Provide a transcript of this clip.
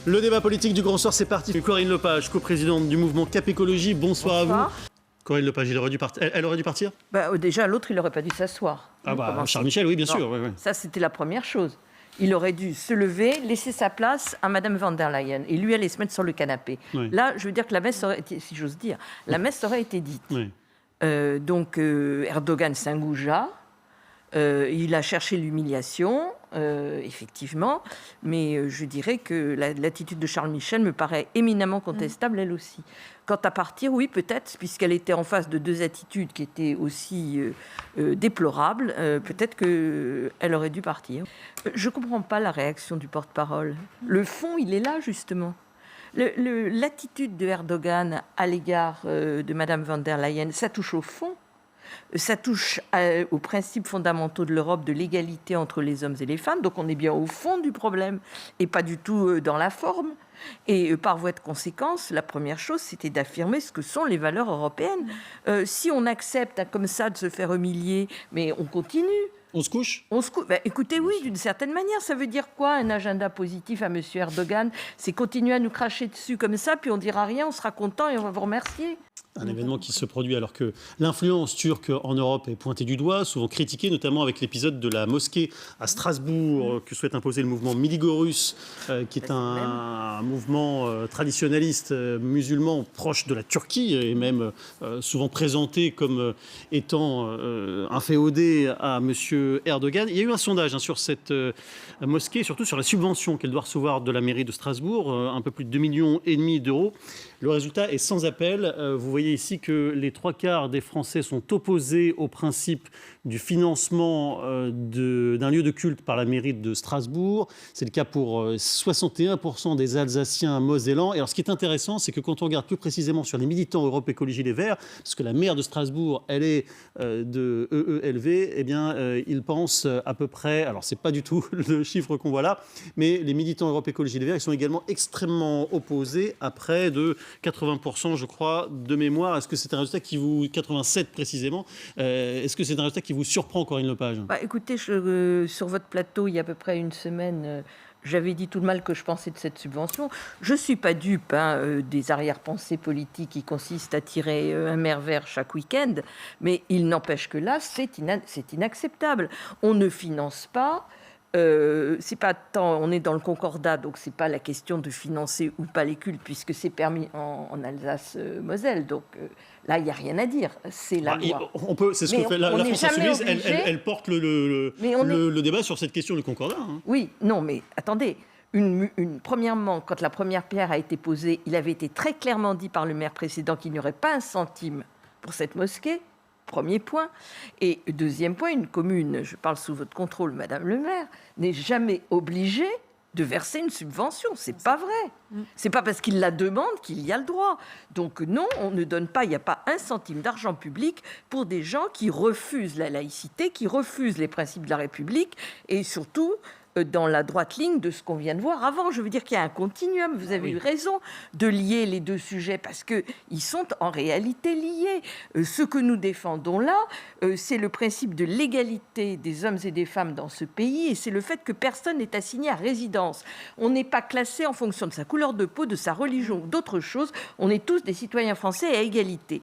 Le débat politique du Grand Soir, c'est parti. Corinne Lepage, coprésidente du mouvement Cap Écologie, bonsoir. À vous. Corinne Lepage, elle aurait dû partir Déjà, l'autre, il n'aurait pas dû s'asseoir. Charles Michel, oui, bien sûr. Oui. Ça, c'était la première chose. Il aurait dû se lever, laisser sa place à Madame von der Leyen et lui aller se mettre sur le canapé. Oui. Là, je veux dire que la messe aurait été, si j'ose dire, la messe aurait été dite. Oui. Erdogan c'est un goujat. Il a cherché l'humiliation, effectivement, mais je dirais que l'attitude de Charles Michel me paraît éminemment contestable, elle aussi. Quant à partir, oui, peut-être, puisqu'elle était en face de deux attitudes qui étaient aussi déplorables, peut-être qu'elle aurait dû partir. Je ne comprends pas la réaction du porte-parole. Le fond, il est là, justement. L'attitude de Erdogan à l'égard de Madame von der Leyen, ça touche au fond. Ça touche aux principes fondamentaux de l'Europe, de l'égalité entre les hommes et les femmes. Donc on est bien au fond du problème et pas du tout dans la forme. Et par voie de conséquence, la première chose, c'était d'affirmer ce que sont les valeurs européennes. Si on accepte comme ça de se faire humilier, mais on continue. On se couche ? Écoutez, oui, d'une certaine manière. Ça veut dire quoi, un agenda positif à M. Erdogan ? C'est continuer à nous cracher dessus comme ça, puis on dira rien, on sera content et on va vous remercier. Un événement qui se produit alors que l'influence turque en Europe est pointée du doigt, souvent critiquée, notamment avec l'épisode de la mosquée à Strasbourg que souhaite imposer le mouvement Miligorus, qui est un mouvement traditionnaliste musulman proche de la Turquie et même souvent présenté comme étant inféodé à M. Erdogan. Il y a eu un sondage sur cette mosquée, surtout sur la subvention qu'elle doit recevoir de la mairie de Strasbourg, un peu plus de 2,5 millions d'euros. Le résultat est sans appel. Vous voyez ici que les 3/4 des Français sont opposés au principe du financement d'un lieu de culte par la mairie de Strasbourg. C'est le cas pour 61% des Alsaciens mosellans. Et alors, ce qui est intéressant, c'est que quand on regarde plus précisément sur les militants Europe Écologie Les Verts, parce que la maire de Strasbourg, elle est de EELV, eh bien, ils pensent à peu près, alors c'est pas du tout le chiffre qu'on voit là, mais les militants Europe Écologie Les Verts, ils sont également extrêmement opposés à près de 80%, je crois, de mémoire. Est-ce que c'est un résultat qui vous... 87 précisément. Est-ce que c'est un résultat qui vous surprend, Corinne Lepage ? Écoutez, sur votre plateau, il y a à peu près une semaine... J'avais dit tout le mal que je pensais de cette subvention. Je ne suis pas dupe des arrière-pensées politiques qui consistent à tirer un maire vert chaque week-end, mais il n'empêche que là, c'est inacceptable. On ne finance pas... c'est pas tant, on est dans le concordat, donc c'est pas la question de financer ou pas les cultes, puisque c'est permis en Alsace-Moselle. Donc là, il n'y a rien à dire. C'est la loi. C'est ce que fait la France Insoumise. Elle porte le débat sur cette question du concordat. Hein. Oui, non, mais attendez. Premièrement, quand la première pierre a été posée, il avait été très clairement dit par le maire précédent qu'il n'y aurait pas un centime pour cette mosquée. Premier point. Et deuxième point, une commune, je parle sous votre contrôle, Madame le maire, n'est jamais obligée de verser une subvention. C'est pas vrai. C'est pas parce qu'il la demande qu'il y a le droit. Donc non, on ne donne pas, il n'y a pas un centime d'argent public pour des gens qui refusent la laïcité, qui refusent les principes de la République et surtout dans la droite ligne de ce qu'on vient de voir avant. Je veux dire qu'il y a un continuum. Vous avez eu raison de lier les deux sujets parce qu'ils sont en réalité liés. Ce que nous défendons là, c'est le principe de l'égalité des hommes et des femmes dans ce pays et c'est le fait que personne n'est assigné à résidence. On n'est pas classé en fonction de sa couleur de peau, de sa religion ou d'autres choses. On est tous des citoyens français à égalité.